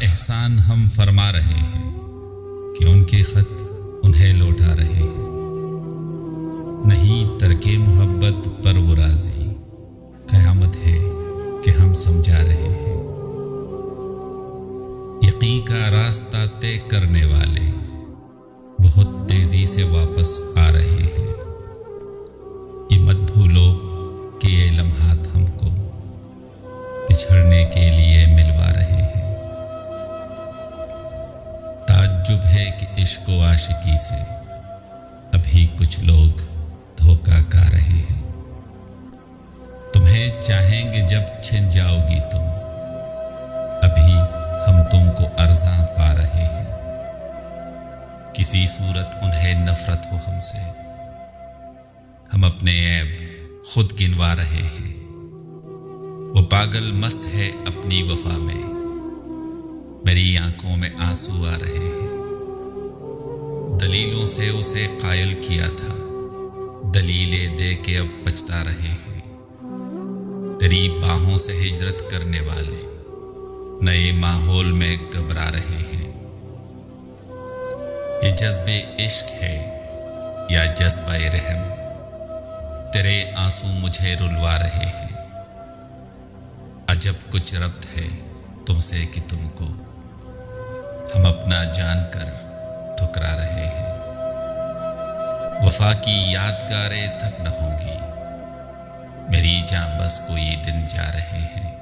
एहसान हम फरमा रहे हैं कि उनके खत उन्हें लौटा रहे हैं। नहीं तरके मोहब्बत पर वो राजी, क़यामत है कि हम समझा रहे हैं। यकीन का रास्ता तय करने वाले बहुत तेजी से वापस आ रहे हैं। ये मत भूलो कि ये लम्हात हमको बिछड़ने के लिए मिलवा रहे हैं। ताज्जुब है कि इश्क व आशिकी से अभी कुछ लोग धोखा खा रहे हैं। तुम्हें चाहेंगे जब छिन जाओगी तुम, अभी हम तुमको अर्ज़ां पा रहे हैं। किसी सूरत उन्हें नफरत हो हमसे, हम अपने ऐब खुद गिनवा रहे हैं। वो पागल मस्त है अपनी वफा में, मेरी आंखों में आंसू आ रहे हैं। दलीलों से उसे कायल किया था, दलीलें दे के अब पछता रहे हैं। तेरी बाहों से हिजरत करने वाले नए माहौल में घबरा रहे हैं। ये जज्बे इश्क है या जज्बे रहम, तेरे आंसू मुझे रुलवा रहे हैं। अजब कुछ रब्त है तुमसे कि तुमको हम अपना जानकर ठुकरा रहे हैं। वफा की यादगारें थक न होंगी, मेरी जान बस कोई दिन जा रहे हैं।